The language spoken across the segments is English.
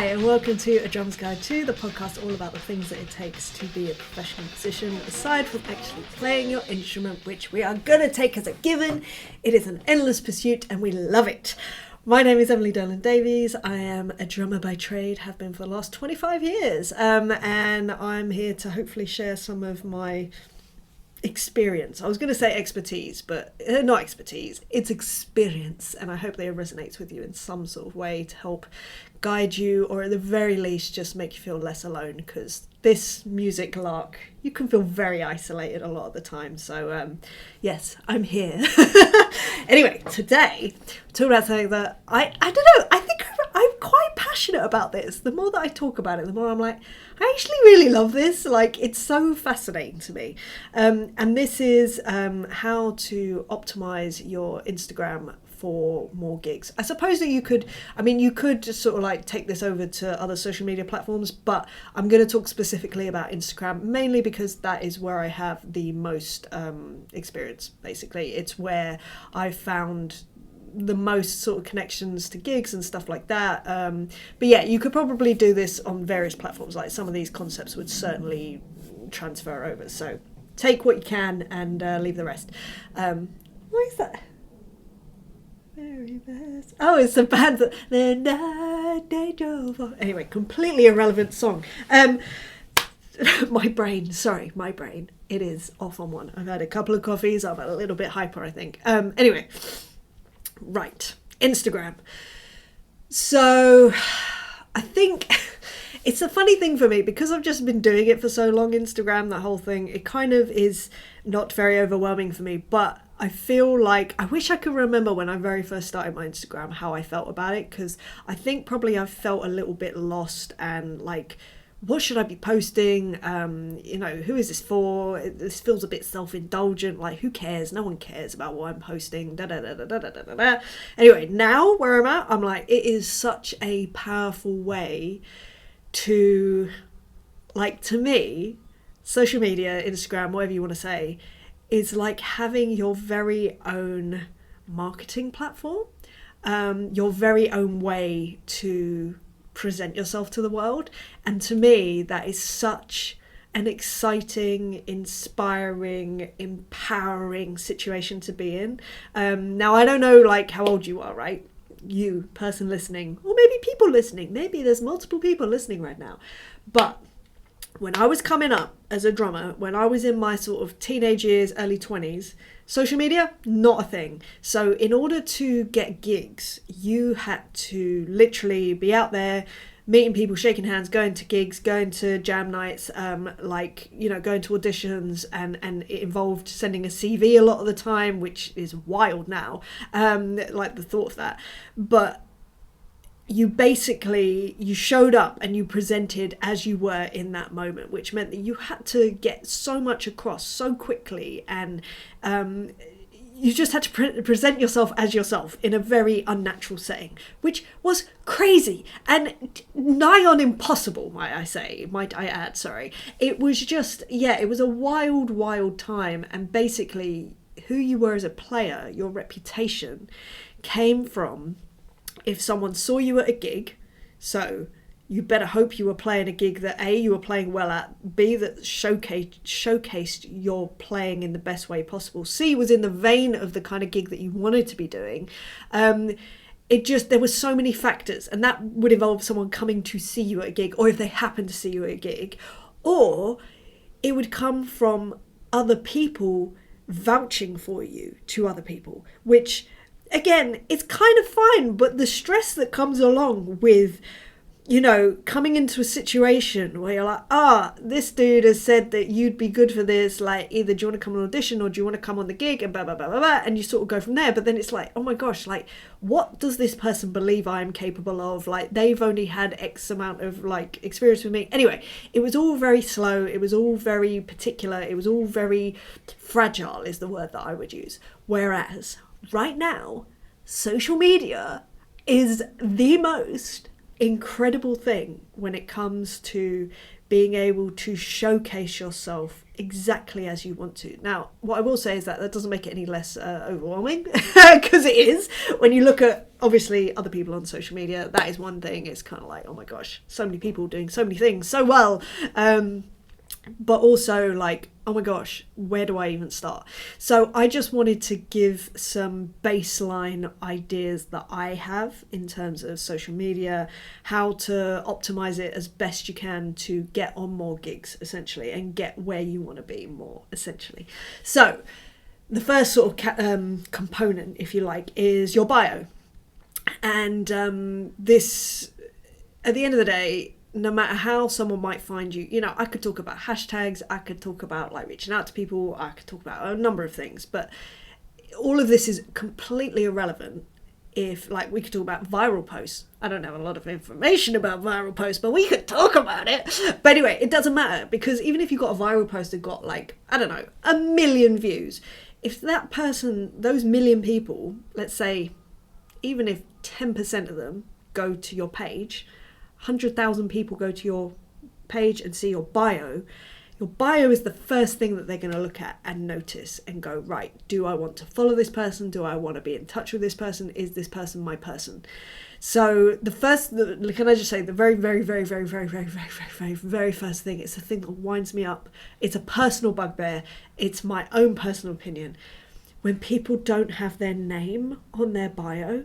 Hi, and welcome to A Drummer's Guide to, the podcast all about the things that it takes to be a professional musician, aside from actually playing your instrument, which we are going to take as a given. It is an endless pursuit, and we love it. My name is Emily Dolan Davies. I am a drummer by trade, have been for the last 25 years, and I'm here to hopefully share some of my experience. I was going to say expertise, but not expertise, it's experience, and I hope that it resonates with you in some sort of way to help guide you, or at the very least just make you feel less alone, because this music lark, you can feel very isolated a lot of the time. So yes, I'm here. Anyway, today we're talking about something that I don't know, I think I'm quite passionate about this. The more that I talk about it, the more I'm like, I actually really love this. Like, it's so fascinating to me. And this is how to optimize your Instagram for more gigs. I suppose that you could just sort of like take this over to other social media platforms, but I'm going to talk specifically about Instagram, mainly because that is where I have the most experience, basically. It's where I've found the most sort of connections to gigs and stuff like that. But yeah, you could probably do this on various platforms. Like, some of these concepts would certainly transfer over. So take what you can and leave the rest. What is that? Very best. Oh, it's a band that the night they drove off. Anyway, completely irrelevant song. My brain. It is off on one. I've had a couple of coffees. I'm a little bit hyper, I think. Anyway. Right, Instagram. So I think it's a funny thing for me, because I've just been doing it for so long, Instagram, that whole thing, it kind of is not very overwhelming for me, but I feel like I wish I could remember when I very first started my Instagram how I felt about it, because I think probably I felt a little bit lost and like, what should I be posting? Who is this for? This feels a bit self-indulgent. Like, who cares? No one cares about what I'm posting. Anyway, now where I'm at, I'm like, it is such a powerful way to, like, to me, social media, Instagram, whatever you want to say, is like having your very own marketing platform, your very own way to present yourself to the world. And to me, that is such an exciting, inspiring, empowering situation to be in. Now, I don't know like how old you are, right? You, person listening, or maybe people listening, maybe there's multiple people listening right now. But when I was coming up as a drummer, when I was in my sort of teenage years, early 20s, social media, not a thing. So in order to get gigs, you had to literally be out there, meeting people, shaking hands, going to gigs, going to jam nights, going to auditions, and it involved sending a CV a lot of the time, which is wild now, like the thought of that. But you showed up and you presented as you were in that moment, which meant that you had to get so much across so quickly, and you just had to present yourself as yourself in a very unnatural setting, which was crazy and nigh on impossible, might I add. It was just, it was a wild time, and basically who you were as a player, your reputation, came from if someone saw you at a gig. So you better hope you were playing a gig that A, you were playing well at, B, that showcased your playing in the best way possible, C, was in the vein of the kind of gig that you wanted to be doing. There were so many factors, and that would involve someone coming to see you at a gig, or if they happen to see you at a gig, or it would come from other people vouching for you to other people, which, again, it's kind of fine, but the stress that comes along with, coming into a situation where you're like, this dude has said that you'd be good for this, like, either do you want to come on audition or do you want to come on the gig, and blah, blah, blah, blah, blah, and you sort of go from there. But then it's like, oh my gosh, like, what does this person believe I'm capable of? Like, they've only had X amount of, like, experience with me. Anyway, it was all very slow. It was all very particular. It was all very fragile is the word that I would use. Whereas right now, social media is the most incredible thing when it comes to being able to showcase yourself exactly as you want to. Now, what I will say is that doesn't make it any less overwhelming, because it is. When you look at, obviously, other people on social media, that is one thing. It's kind of like, oh my gosh, so many people doing so many things so well. But also like, oh my gosh, where do I even start? So I just wanted to give some baseline ideas that I have in terms of social media, how to optimize it as best you can to get on more gigs, essentially, and get where you want to be more, essentially. So the first sort of component, if you like, is your bio. And this, at the end of the day, no matter how someone might find you, you know, I could talk about hashtags, I could talk about like reaching out to people, I could talk about a number of things, but all of this is completely irrelevant if, like, we could talk about viral posts. I don't have a lot of information about viral posts, but we could talk about it. But anyway, it doesn't matter, because even if you've got a viral post that got like, I don't know, 1 million views, if that person, those 1 million people, let's say, even if 10% of them go to your page, 100,000 people go to your page and see your bio is the first thing that they're going to look at and notice and go, right, do I want to follow this person? Do I want to be in touch with this person? Is this person my person? So can I just say, the very, very, very, very, very, very, very, very, very, very first thing, it's the thing that winds me up. It's a personal bugbear. It's my own personal opinion. When people don't have their name on their bio,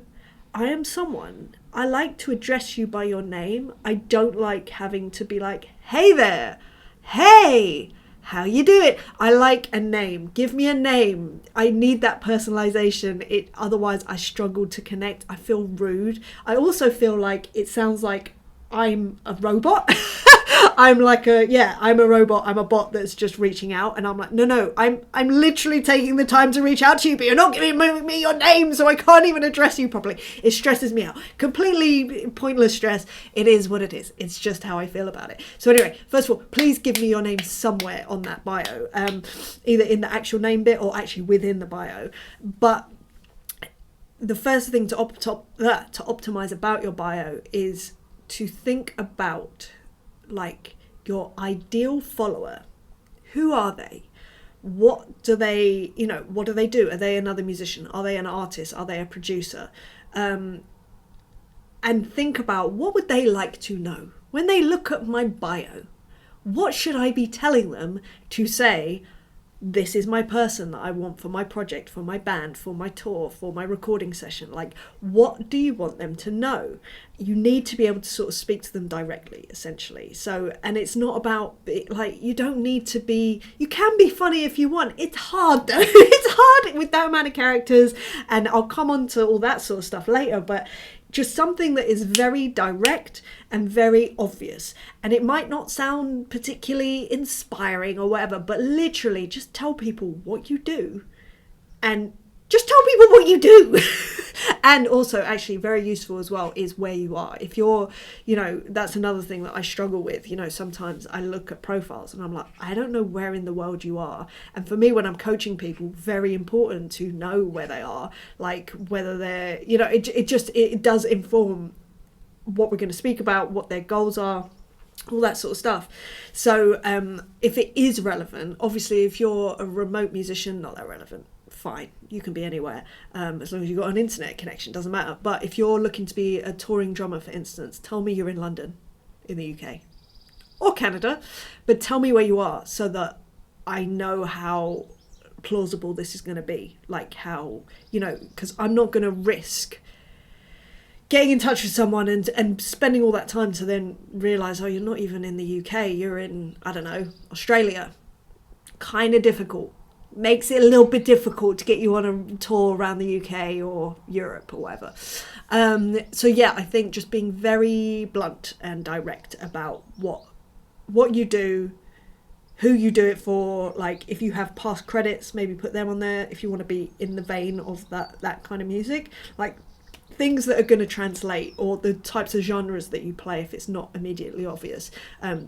I am someone, I like to address you by your name. I don't like having to be like, hey there, hey, how you doing? I like a name. Give me a name. I need that personalization. Otherwise I struggle to connect. I feel rude. I also feel like it sounds like I'm a robot. I'm a robot. I'm a bot that's just reaching out, and I'm like, no, I'm literally taking the time to reach out to you, but you're not giving me your name, so I can't even address you properly. It stresses me out. Completely pointless stress. It is what it is. It's just how I feel about it. So anyway, first of all, please give me your name somewhere on that bio, either in the actual name bit or actually within the bio. But the first thing to optimize about your bio is to think about, like, your ideal follower. Who are they? What do they do? Are they another musician? Are they an artist? Are they a producer? And think about, what would they like to know? When they look at my bio, what should I be telling them to say, this is my person that I want for my project, for my band, for my tour, for my recording session? Like, what do you want them to know? You need to be able to sort of speak to them directly, essentially. So, and it's not about, like, you don't need to be, you can be funny if you want. It's hard though. It's hard with that amount of characters, and I'll come on to all that sort of stuff later, but just something that is very direct and very obvious. And it might not sound particularly inspiring or whatever, but literally just tell people what you do, and just tell people what you do. And also, actually very useful as well, is where you are. If you're, that's another thing that I struggle with. Sometimes I look at profiles and I'm like, I don't know where in the world you are. And for me, when I'm coaching people, very important to know where they are, like whether they're, it does inform what we're going to speak about, what their goals are, all that sort of stuff. So if it is relevant, obviously if you're a remote musician, not that relevant. Fine, you can be anywhere, as long as you've got an internet connection, doesn't matter. But if you're looking to be a touring drummer, for instance, tell me you're in London, in the UK, or Canada, but tell me where you are, so that I know how plausible this is going to be. Like, how, because I'm not going to risk getting in touch with someone and spending all that time to then realise, oh, you're not even in the UK, you're in, I don't know, Australia. Kind of difficult. Makes it a little bit difficult to get you on a tour around the UK or Europe or whatever. So yeah, I think just being very blunt and direct about what you do, who you do it for. Like, if you have past credits, maybe put them on there if you want to be in the vein of that kind of music. Like, things that are going to translate, or the types of genres that you play if it's not immediately obvious,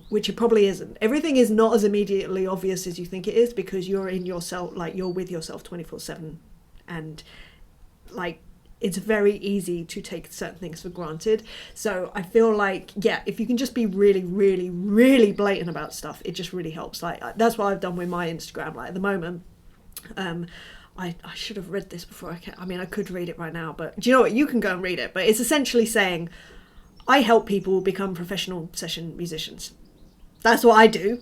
which it probably isn't. Everything is not as immediately obvious as you think it is, because you're in yourself, like, you're with yourself 24/7, and like, it's very easy to take certain things for granted. So I feel like, yeah, if you can just be really, really, really blatant about stuff, it just really helps. Like, that's what I've done with my Instagram. Like, at the moment, I should have read this before I could read it right now, but do you know what? You can go and read it. But it's essentially saying, I help people become professional session musicians. That's what I do.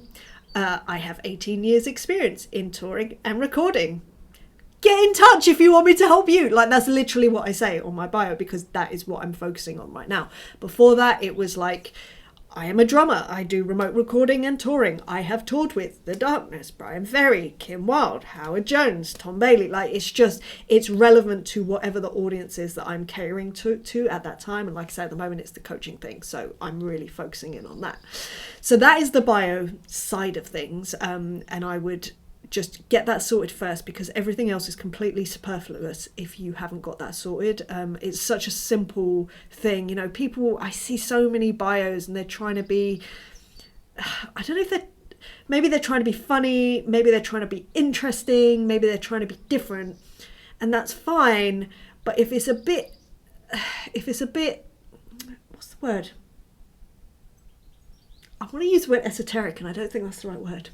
I have 18 years experience in touring and recording. Get in touch if you want me to help you. Like, that's literally what I say on my bio, because that is what I'm focusing on right now. Before that, it was like, I am a drummer. I do remote recording and touring. I have toured with The Darkness, Brian Ferry, Kim Wilde, Howard Jones, Tom Bailey. Like, it's relevant to whatever the audience is that I'm catering to at that time. And like I said, at the moment, it's the coaching thing. So I'm really focusing in on that. So that is the bio side of things. And I would just get that sorted first, because everything else is completely superfluous if you haven't got that sorted. It's such a simple thing. You know, people, I see so many bios and they're trying to be, I don't know if maybe they're trying to be funny, maybe they're trying to be interesting, maybe they're trying to be different, and that's fine. But if it's a bit, what's the word? I want to use the word esoteric, and I don't think that's the right word.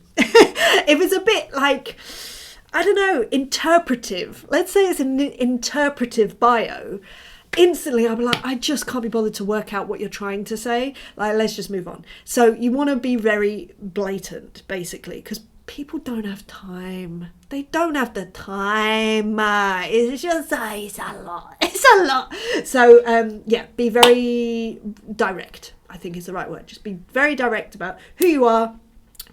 If it's a bit like, I don't know, interpretive, let's say it's an interpretive bio, instantly I'll be like, I just can't be bothered to work out what you're trying to say. Like, let's just move on. So you want to be very blatant, basically, because people don't have time. They don't have the time. It's just, it's a lot. It's a lot. So, yeah, be very direct, I think is the right word. Just be very direct about who you are,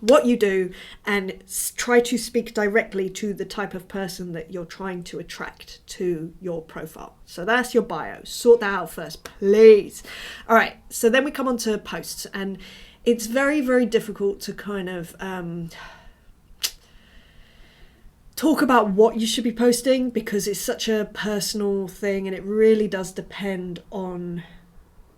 what you do, and try to speak directly to the type of person that you're trying to attract to your profile. So that's your bio. Sort that out first, please. All right, so then we come on to posts, and it's very, very difficult to kind of talk about what you should be posting, because it's such a personal thing, and it really does depend on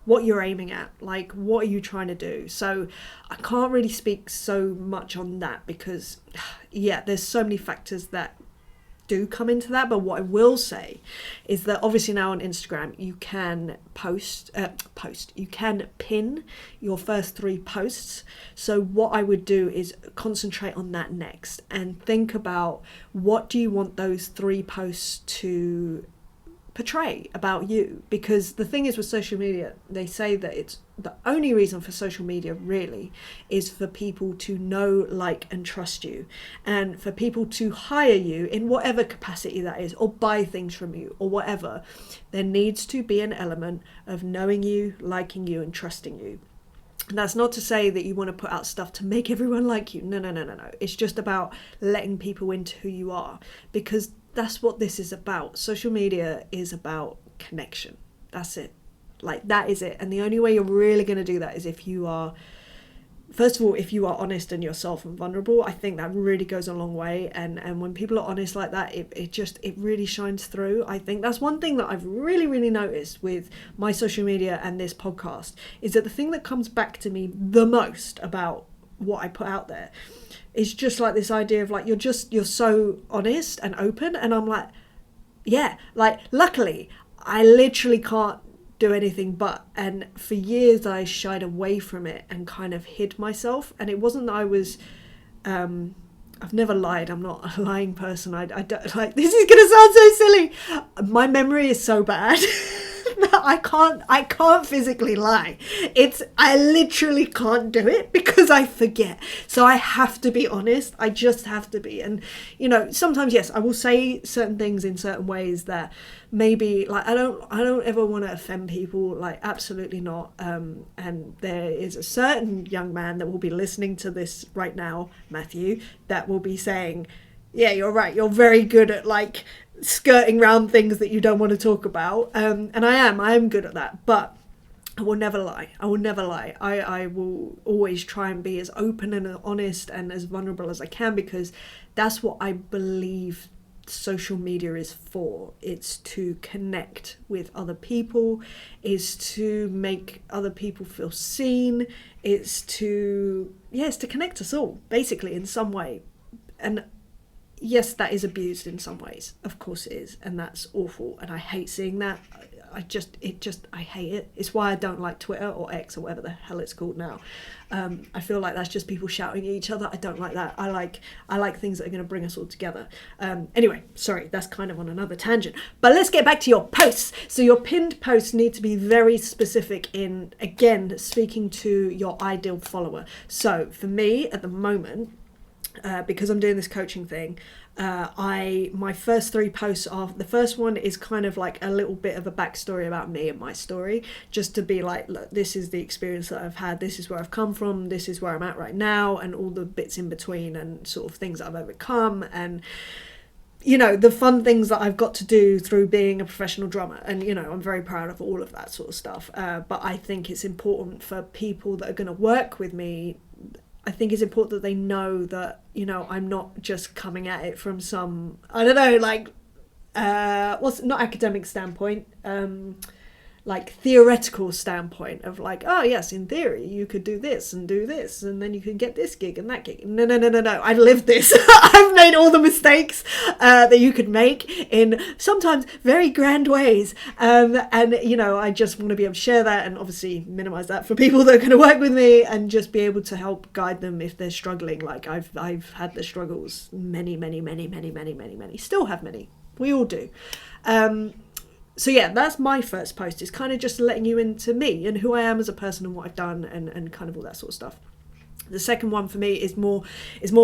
what you're aiming at. Like, what are you trying to do? So I can't really speak so much on that, because yeah, there's so many factors that do come into that. But what I will say is that obviously now on Instagram you can you can pin your first 3 posts. So what I would do is concentrate on that next and think about, what do you want those 3 posts to portray about you? Because the thing is with social media, they say that it's the only reason for social media really is for people to know, like, and trust you, and for people to hire you in whatever capacity that is, or buy things from you or whatever. There needs to be an element of knowing you, liking you, and trusting you. And that's not to say that you want to put out stuff to make everyone like you. No. It's just about letting people into who you are, because that's what this is about. Social media is about connection. That's it. Like, that is it. And the only way you're really going to do that is if you are, first of all, if you are honest and yourself and vulnerable. I think that really goes a long way. And when people are honest like that, it really shines through. I think that's one thing that I've really, really noticed with my social media and this podcast, is that the thing that comes back to me the most about what I put out there is just like this idea of like, you're so honest and open. And I'm like, yeah, like, luckily I literally can't do anything but, and for years I shied away from it and kind of hid myself. And it wasn't that I was I've never lied. I'm not a lying person. I don't, like, this is gonna sound so silly. My memory is so bad. I can't physically lie. I literally can't do it because I forget. So I have to be honest. I just have to be. And, you know, sometimes, yes, I will say certain things in certain ways that maybe, like, I don't ever want to offend people, like, absolutely not. And there is a certain young man that will be listening to this right now, Matthew, that will be saying, yeah, you're right, you're very good at, like, skirting around things that you don't want to talk about. And I am good at that, but I will never lie. I will always try and be as open and honest and as vulnerable as I can, because that's what I believe social media is for. It's to connect with other people, is to make other people feel seen, it's to connect us all, basically, in some way. And yes, that is abused in some ways. Of course it is, and that's awful, and I hate seeing that. I hate it. It's why I don't like Twitter or X or whatever the hell it's called now. I feel like that's just people shouting at each other. I don't like that. I like things that are going to bring us all together. Anyway, sorry, that's kind of on another tangent. But let's get back to your posts. So your pinned posts need to be very specific in, again, speaking to your ideal follower. So for me at the moment, because I'm doing this coaching thing, my first 3 posts are, the first one is kind of like a little bit of a backstory about me and my story, just to be like, look, this is the experience that I've had, this is where I've come from, this is where I'm at right now, and all the bits in between, and sort of things that I've overcome, and you know, the fun things that I've got to do through being a professional drummer. And, you know, I'm very proud of all of that sort of stuff. But I think it's important for people that are going to work with me, I think it's important that they know that, you know, I'm not just coming at it from some, I don't know, like, not academic standpoint, like theoretical standpoint of like, oh yes, in theory you could do this and then you could get this gig and that gig. No, I've lived this. I've made all the mistakes that you could make in sometimes very grand ways, and you know, I just want to be able to share that and obviously minimize that for people that are going to work with me, and just be able to help guide them if they're struggling. Like I've had the struggles, many, still have many, we all do. So yeah, that's my first post. It's kind of just letting you into me and who I am as a person and what I've done, and kind of all that sort of stuff. The second one for me is more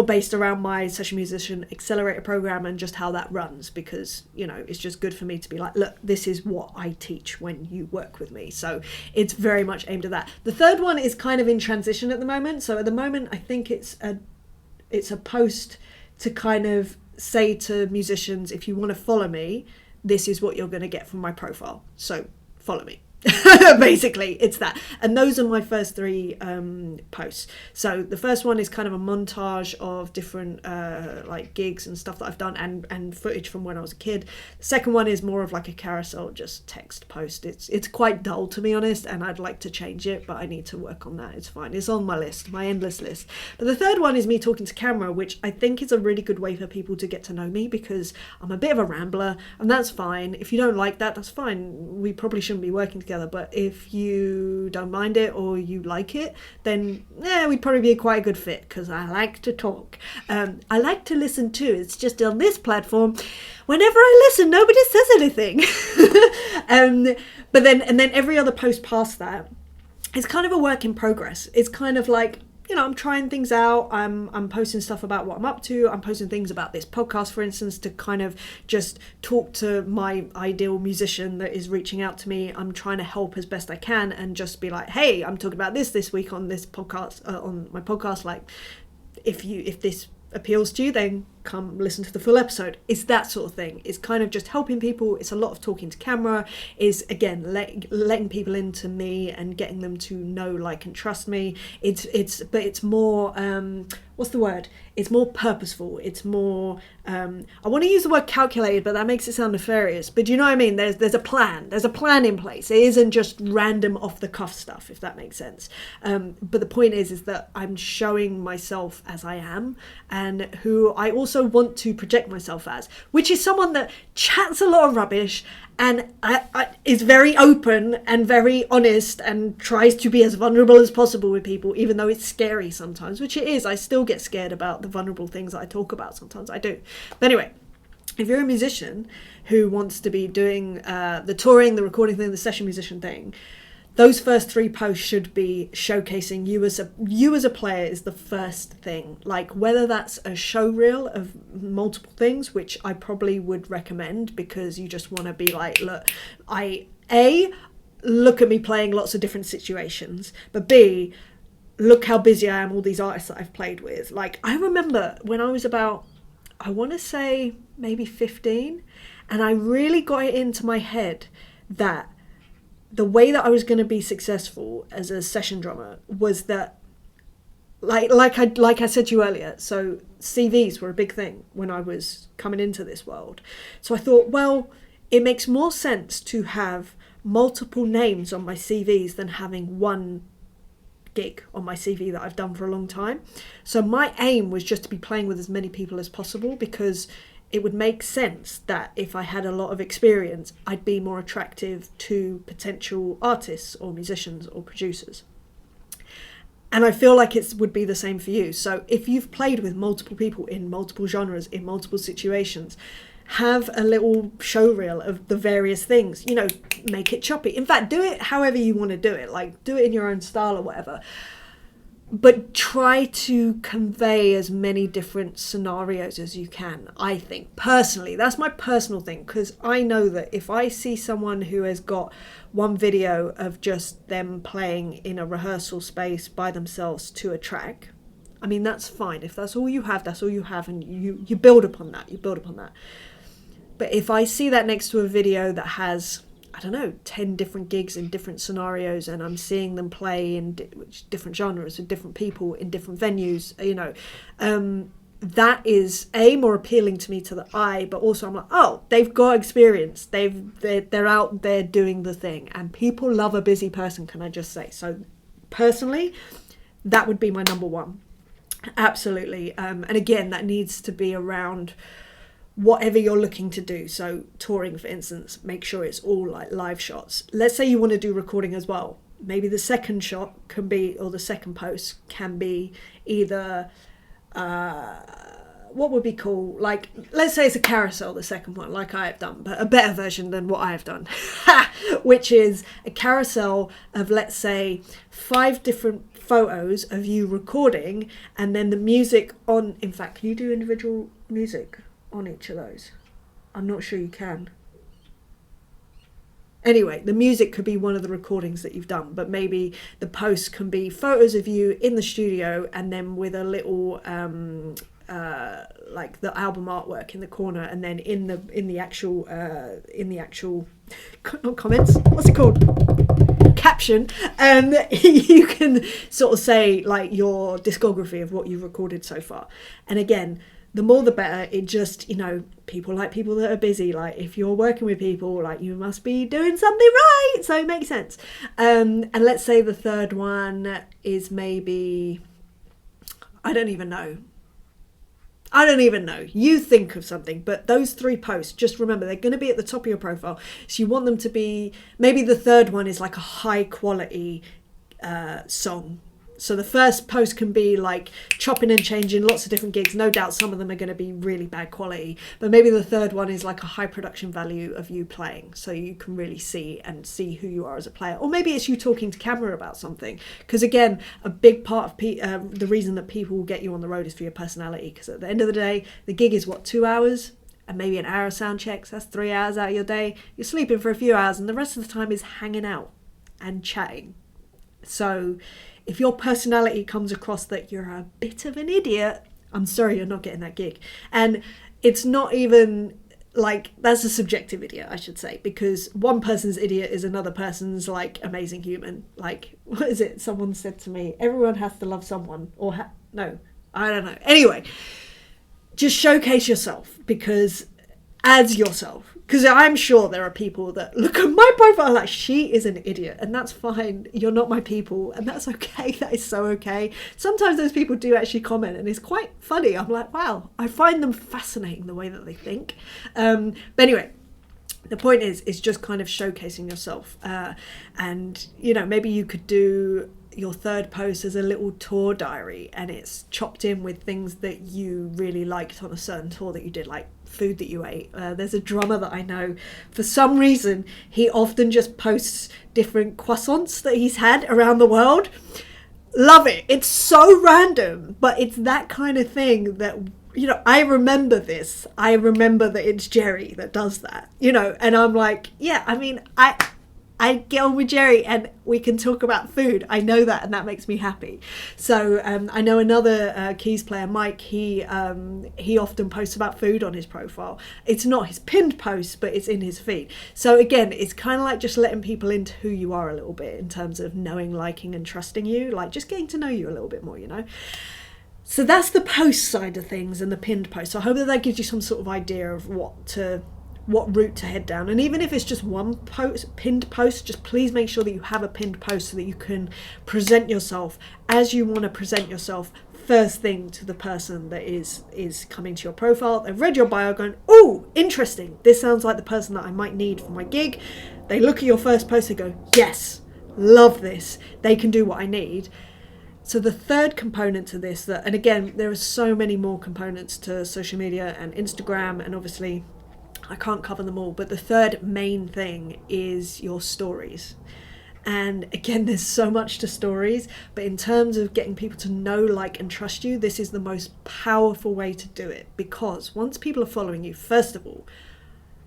based around my Session Musician Accelerator program and just how that runs, because, you know, it's just good for me to be like, look, this is what I teach when you work with me. So it's very much aimed at that. The third one is kind of in transition at the moment. So at the moment, I think it's a post to kind of say to musicians, if you want to follow me, this is what you're going to get from my profile. So follow me. Basically, it's that. And those are my first 3 posts. So the first one is kind of a montage of different like gigs and stuff that I've done, and footage from when I was a kid. The second one is more of like a carousel, just text post. It's quite dull, to be honest, and I'd like to change it, but I need to work on that. It's fine. It's on my list, my endless list. But the third one is me talking to camera, which I think is a really good way for people to get to know me, because I'm a bit of a rambler, and that's fine. If you don't like that, that's fine. We probably shouldn't be working together. But if you don't mind it or you like it, then we'd probably be quite a good fit, because I like to talk. I like to listen too. It's just on this platform, whenever I listen, nobody says anything. But then every other post past that, it's kind of a work in progress. It's kind of like, you know, I'm trying things out. I'm posting stuff about what I'm up to. I'm posting things about this podcast, for instance, to kind of just talk to my ideal musician that is reaching out to me. I'm trying to help as best I can, and just be like, hey, I'm talking about this week on this podcast, on my podcast. Like, if this appeals to you, then come listen to the full episode. It's that sort of thing. It's kind of just helping people. It's a lot of talking to camera. Is again letting people into me and getting them to know, like, and trust me. But it's more what's the word? It's more purposeful. It's more I want to use the word calculated, but that makes it sound nefarious. But do you know what I mean? There's a plan. There's a plan in place. It isn't just random off the cuff stuff, if that makes sense. But the point is that I'm showing myself as I am, and who I also want to project myself as, which is someone that chats a lot of rubbish and is very open and very honest and tries to be as vulnerable as possible with people, even though it's scary sometimes, which it is. I still get scared about the vulnerable things that I talk about sometimes. I do. But anyway, if you're a musician who wants to be doing the touring, the recording thing, the session musician thing, those first 3 posts should be showcasing you as a player is the first thing. Like, whether that's a show reel of multiple things, which I probably would recommend, because you just want to be like, look, look at me playing lots of different situations, but B, look how busy I am, all these artists that I've played with. Like, I remember when I was about, I want to say maybe 15, and I really got it into my head that the way that I was going to be successful as a session drummer was that, like I said to you earlier, so CVs were a big thing when I was coming into this world. So I thought, well, it makes more sense to have multiple names on my CVs than having one gig on my CV that I've done for a long time. So my aim was just to be playing with as many people as possible, because it would make sense that if I had a lot of experience, I'd be more attractive to potential artists or musicians or producers. And I feel like it would be the same for you. So if you've played with multiple people in multiple genres, in multiple situations, have a little show reel of the various things, you know, make it choppy. In fact, do it however you want to do it, like do it in your own style or whatever. But try to convey as many different scenarios as you can, I think. Personally, that's my personal thing, because I know that if I see someone who has got one video of just them playing in a rehearsal space by themselves to a track, I mean, that's fine. If that's all you have, that's all you have, and you build upon that, But if I see that next to a video that has, I don't know, 10 different gigs in different scenarios, and I'm seeing them play in different genres with different people in different venues, you know, that is more appealing to me to the eye, but also I'm like, oh, they've got experience. They're out there doing the thing, and people love a busy person, can I just say? So personally, that would be my number one. Absolutely. And again, that needs to be around whatever you're looking to do. So touring, for instance, make sure it's all like live shots. Let's say you want to do recording as well. Maybe the second shot can be, or the second post can be either, what would be cool? Like, let's say it's a carousel, the second one, like I have done, but a better version than what I have done, which is a carousel of, let's say, 5 different photos of you recording, and then the music on, in fact, can you do individual music on each of those? I'm not sure you can. Anyway, the music could be one of the recordings that you've done, but maybe the post can be photos of you in the studio, and then with a little like the album artwork in the corner, and then in the actual not comments, what's it called, caption, you can sort of say like your discography of what you've recorded so far. And again, the more the better. It just, you know, people like people that are busy. Like if you're working with people, like you must be doing something right. So it makes sense. And let's say the third one is maybe, I don't even know. You think of something, but those 3 posts, just remember, they're going to be at the top of your profile. So you want them to be, maybe the third one is like a high quality song. So the first post can be like chopping and changing, lots of different gigs. No doubt some of them are going to be really bad quality, but maybe the third one is like a high production value of you playing, so you can really see who you are as a player. Or maybe it's you talking to camera about something, because again, a big part of the reason that people will get you on the road is for your personality, because at the end of the day, the gig is what, 2 hours? And maybe an hour of sound checks, that's 3 hours out of your day. You're sleeping for a few hours, and the rest of the time is hanging out and chatting. So if your personality comes across that you're a bit of an idiot, I'm sorry, you're not getting that gig. And it's not even like, that's a subjective idiot, I should say, because one person's idiot is another person's like amazing human. Like, what is it? Someone said to me, everyone has to love someone, or no, I don't know. Anyway, just showcase yourself, because as yourself. Because I'm sure there are people that look at my profile like, she is an idiot, and that's fine. You're not my people, and that's okay. That is so okay. Sometimes those people do actually comment, and it's quite funny. I'm like, wow, I find them fascinating the way that they think. But anyway, the point is just kind of showcasing yourself. And, you know, maybe you could do your third post as a little tour diary, and it's chopped in with things that you really liked on a certain tour that you did, like food that you ate. There's a drummer that I know, for some reason he often just posts different croissants that he's had around the world. Love it. It's so random, but it's that kind of thing that, you know, I remember this. I remember that it's Jerry that does that, you know, and I'm like, yeah, I mean, I get on with Jerry and we can talk about food. I know that, and that makes me happy. So I know another keys player, Mike, he often posts about food on his profile. It's not his pinned post, but it's in his feed. So again, it's kind of like just letting people into who you are a little bit, in terms of knowing, liking and trusting you, like just getting to know you a little bit more, you know. So that's the post side of things and the pinned post. So I hope that gives you some sort of idea of what to what route to head down. And even if it's just one pinned post, just please make sure that you have a pinned post so that you can present yourself as you want to present yourself first thing to the person that is coming to your profile. They've read your bio going, oh, interesting, this sounds like the person that I might need for my gig. They look at your first post and go, yes, love this, they can do what I need. So the third component to this, and again, there are so many more components to social media and Instagram, and obviously I can't cover them all, but the third main thing is your stories. And again, there's so much to stories, but in terms of getting people to know, like, and trust you, this is the most powerful way to do it. Because once people are following you, first of all,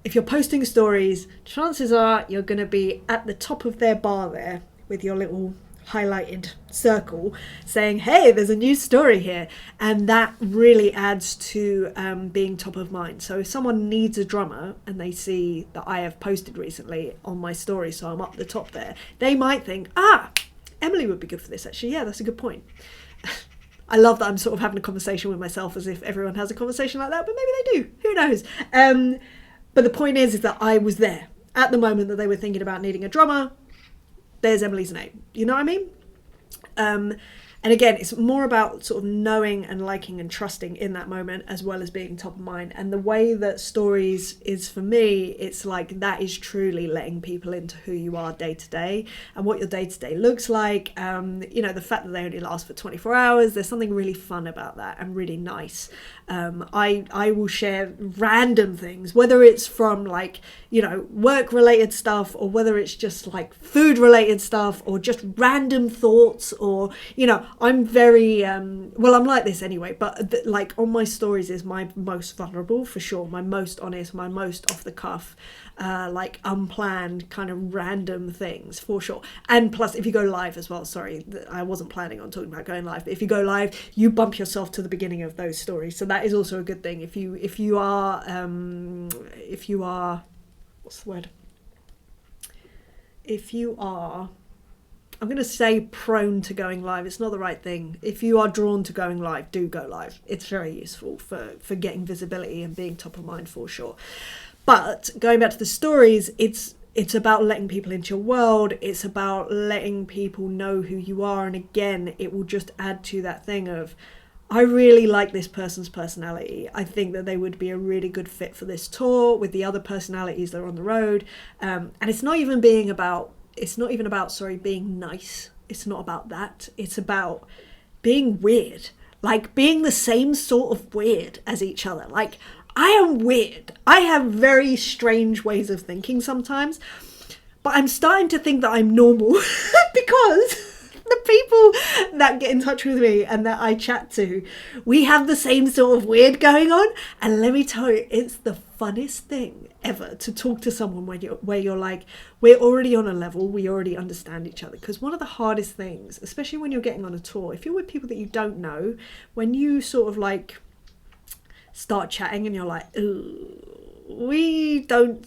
if you're posting stories, chances are you're going to be at the top of their bar there with your little highlighted circle saying, hey, there's a new story here. And that really adds to being top of mind. So if someone needs a drummer and they see that I have posted recently on my story, so I'm up the top there, they might think, Emily would be good for this actually. Yeah, that's a good point. I love that I'm sort of having a conversation with myself as if everyone has a conversation like that, but maybe they do, who knows. But the point is that I was there at the moment that they were thinking about needing a drummer. There's Emily's name. You know what I mean? And again, it's more about sort of knowing and liking and trusting in that moment, as well as being top of mind. And the way that stories is for me, it's like that is truly letting people into who you are day to day and what your day to day looks like. The fact that they only last for 24 hours, there's something really fun about that and really nice. I will share random things, whether it's from work related stuff, or whether it's just like food related stuff, or just random thoughts, or I'm very I'm like this anyway, but on my stories is my most vulnerable for sure, my most honest, my most off the cuff, unplanned kind of random things for sure. And plus, if you go live as well, sorry, I wasn't planning on talking about going live, but if you go live, you bump yourself to the beginning of those stories, so that is also a good thing. If you are what's the word? If you are, I'm going to say prone to going live. It's not the right thing. If you are drawn to going live, do go live. It's very useful for getting visibility and being top of mind for sure. But going back to the stories, it's about letting people into your world. It's about letting people know who you are. And again, it will just add to that thing of, I really like this person's personality. I think that they would be a really good fit for this tour with the other personalities that are on the road. And it's not even about being nice. It's not about that. It's about being weird, like being the same sort of weird as each other. Like, I am weird. I have very strange ways of thinking sometimes, but I'm starting to think that I'm normal because the people that get in touch with me and that I chat to, we have the same sort of weird going on. And let me tell you, it's the funnest thing ever to talk to someone where you're like, we're already on a level, we already understand each other. Because one of the hardest things, especially when you're getting on a tour, if you're with people that you don't know, when you sort of start chatting and you're like, ooh, we don't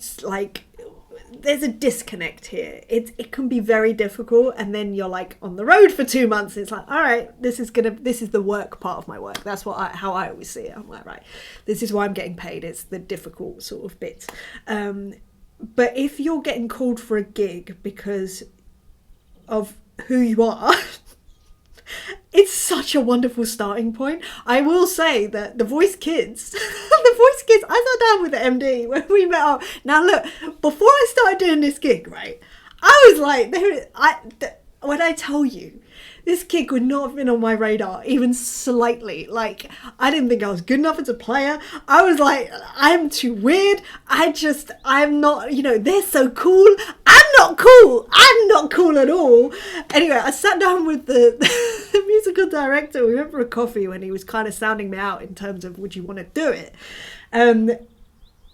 there's a disconnect here. It can be very difficult, and then you're on the road for 2 months. It's like, all right, this is the work part of my work. That's how I always see it. I'm like, right, this is why I'm getting paid. It's the difficult sort of bits. But if you're getting called for a gig because of who you are, it's such a wonderful starting point. I will say that the Voice Kids, I sat down with the MD when we met up. Now look, before I started doing this gig, right, I was like, when I tell you, this gig would not have been on my radar even slightly. I didn't think I was good enough as a player. I was like, I'm too weird. I'm not, they're so cool. I'm not cool. I'm not cool at all. Anyway, I sat down with the musical director. We went for a coffee when he was kind of sounding me out in terms of, would you want to do it?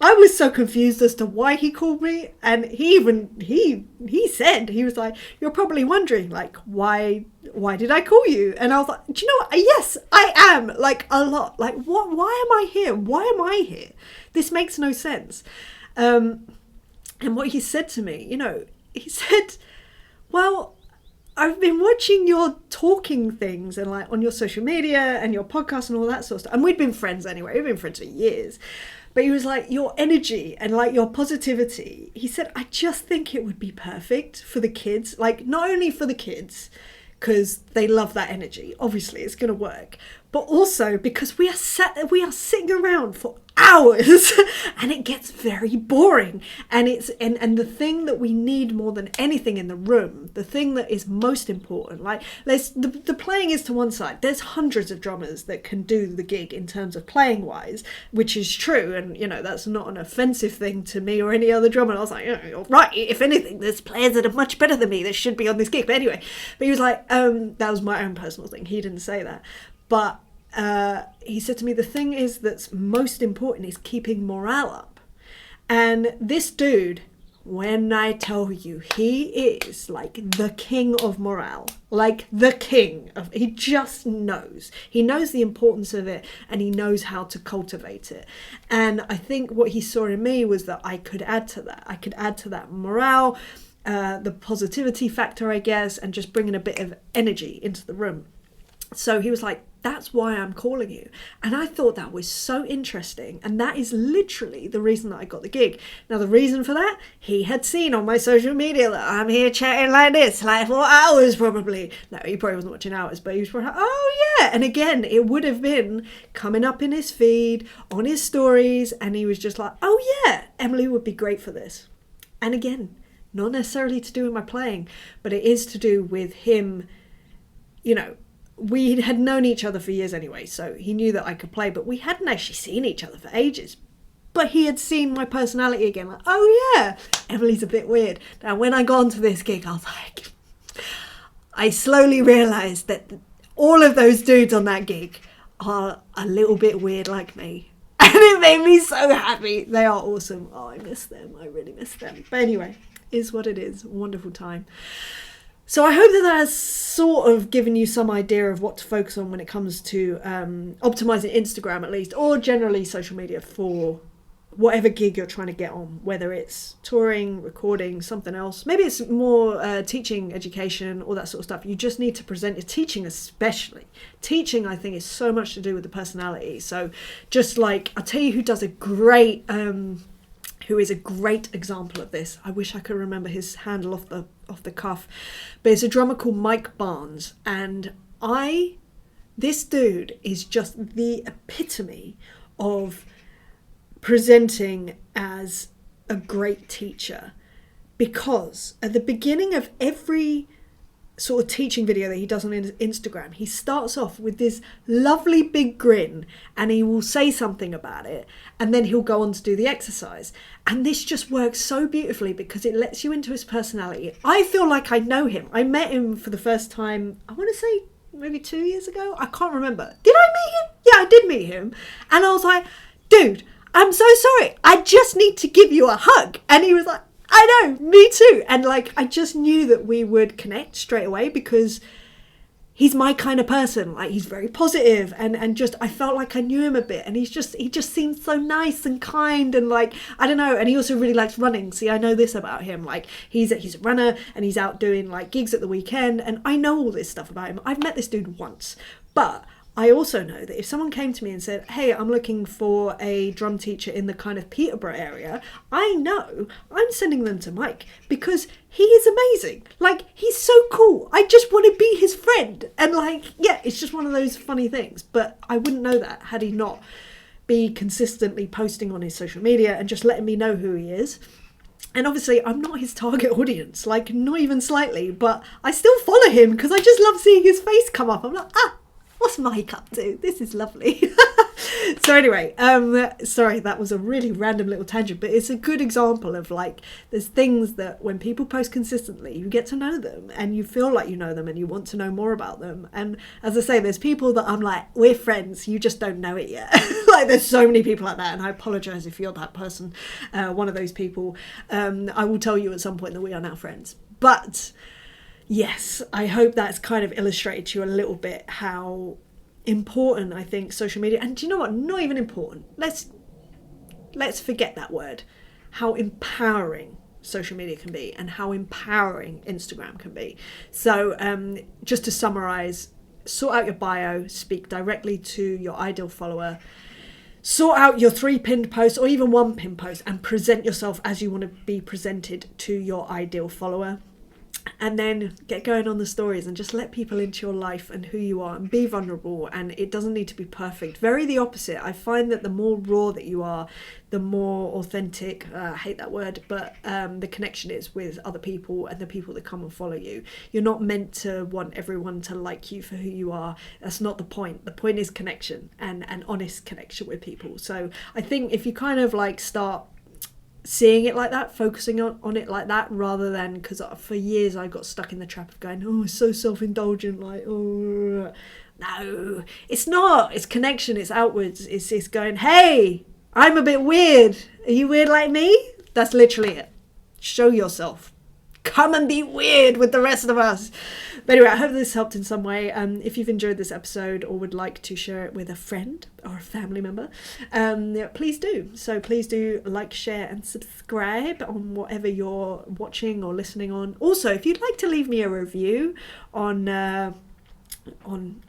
I was so confused as to why he called me, and he said, he was like, you're probably wondering, why did I call you? And I was like, do you know what? Yes, I am, a lot. What? Why am I here? Why am I here? This makes no sense. And what he said to me, he said, well, I've been watching your talking things and like on your social media and your podcast and all that sort of stuff. And we'd been friends anyway. We've been friends for years. But he was like, your energy and like your positivity. He said, I just think it would be perfect for the kids. Like not only for the kids, because they love that energy. Obviously, it's going to work. But also because we are sitting around for hours and it gets very boring. And the thing that we need more than anything in the room, the thing that is most important, like the playing is to one side. There's hundreds of drummers that can do the gig in terms of playing wise, which is true. And, you know, that's not an offensive thing to me or any other drummer. I was like, you're right. If anything, there's players that are much better than me that should be on this gig. But anyway, but he was like, that was my own personal thing. He didn't say that. But he said to me, the thing is that's most important is keeping morale up. And this dude, when I tell you, he is like the king of morale, like the king of, he just knows. He knows the importance of it and he knows how to cultivate it. And I think what he saw in me was that I could add to that. I could add to that morale, the positivity factor, I guess, and just bringing a bit of energy into the room. So he was like, that's why I'm calling you. And I thought that was so interesting. And that is literally the reason that I got the gig. Now, the reason for that, he had seen on my social media that I'm here chatting like this, like for hours probably. No, he probably wasn't watching hours, but he was probably like, oh yeah. And again, it would have been coming up in his feed, on his stories. And he was just like, oh yeah, Emily would be great for this. And again, not necessarily to do with my playing, but it is to do with him, you know, we had known each other for years anyway, so he knew that I could play, but we hadn't actually seen each other for ages. But he had seen my personality again, like, oh yeah, Emily's a bit weird. Now, when I got onto this gig, I was like, I slowly realised that all of those dudes on that gig are a little bit weird like me. And it made me so happy. They are awesome. Oh, I miss them. I really miss them. But anyway, is what it is. Wonderful time. So I hope that has sort of given you some idea of what to focus on when it comes to optimizing Instagram at least, or generally social media for whatever gig you're trying to get on, whether it's touring, recording, something else. Maybe it's more teaching, education, all that sort of stuff. You just need to present your teaching especially. Teaching, I think, is so much to do with the personality. So just like, I'll tell you who does a great... who is a great example of this. I wish I could remember his handle off the cuff. But it's a drummer called Mike Barnes. And this dude is just the epitome of presenting as a great teacher. Because at the beginning of every sort of teaching video that he does on Instagram, he starts off with this lovely big grin and he will say something about it and then he'll go on to do the exercise. And this just works so beautifully because it lets you into his personality. I feel like I know him. I met him for the first time, I want to say maybe 2 years ago. I can't remember. Did I meet him? Yeah, I did meet him. And I was like, dude, I'm so sorry. I just need to give you a hug. And he was like, I know, me too. And like, I just knew that we would connect straight away because he's my kind of person. Like, he's very positive and just, I felt like I knew him a bit. And he just seems so nice and kind and like, I don't know. And he also really likes running. See, I know this about him. Like, he's a runner and he's out doing like gigs at the weekend. And I know all this stuff about him. I've met this dude once, but I also know that if someone came to me and said, hey, I'm looking for a drum teacher in the kind of Peterborough area, I know I'm sending them to Mike because he is amazing. Like, he's so cool. I just want to be his friend. And like, yeah, it's just one of those funny things. But I wouldn't know that had he not be consistently posting on his social media and just letting me know who he is. And obviously, I'm not his target audience, like not even slightly, but I still follow him because I just love seeing his face come up. I'm like, what's Mike up to? This is lovely. So anyway, sorry, that was a really random little tangent, but it's a good example of like, there's things that when people post consistently, you get to know them and you feel like you know them and you want to know more about them. And as I say, there's people that I'm like, we're friends, you just don't know it yet. Like, there's so many people like that. And I apologize if you're that person, one of those people. I will tell you at some point that we are now friends. But yes, I hope that's kind of illustrated to you a little bit how important I think social media, and do you know what, not even important, let's forget that word, how empowering social media can be and how empowering Instagram can be. So just to summarize, sort out your bio, speak directly to your ideal follower, sort out your 3 pinned posts or even 1 pinned post, and present yourself as you want to be presented to your ideal follower. And then get going on the stories and just let people into your life and who you are, and be vulnerable. And it doesn't need to be perfect. Very the opposite. I find that the more raw that you are, the more authentic, I hate that word, but the connection is with other people and the people that come and follow you. You're not meant to want everyone to like you for who you are. That's not the point. The point is connection and an honest connection with people. So I think if you kind of like start seeing it like that, focusing on it like that, rather than, because for years I got stuck in the trap of going, oh, it's so self-indulgent, like, oh, no, it's not. It's connection, it's outwards, it's going, hey, I'm a bit weird, are you weird like me? That's literally it. Show yourself. Come and be weird with the rest of us. But anyway, I hope this helped in some way. If you've enjoyed this episode or would like to share it with a friend or a family member, please do. So please do like, share and subscribe on whatever you're watching or listening on. Also, if you'd like to leave me a review on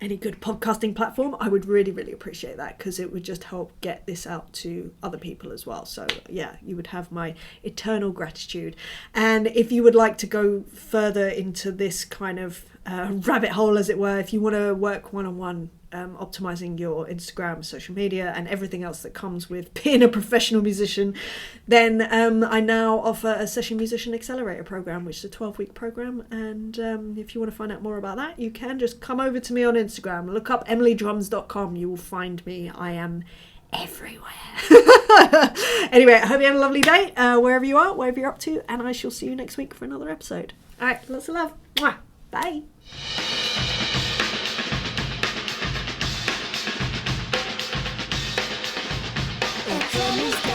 any good podcasting platform, I would really, really appreciate that, because it would just help get this out to other people as well. So yeah, you would have my eternal gratitude. And if you would like to go further into this kind of rabbit hole, as it were, if you want to work one-on-one, optimizing your Instagram, social media, and everything else that comes with being a professional musician, then I now offer a Session Musician Accelerator program, which is a 12-week program. And if you want to find out more about that, you can just come over to me on Instagram, look up emilydrums.com. You will find me. I am everywhere. Anyway, I hope you have a lovely day, wherever you are, wherever you're up to, and I shall see you next week for another episode. All right, lots of love. Mwah. Bye. Optimising.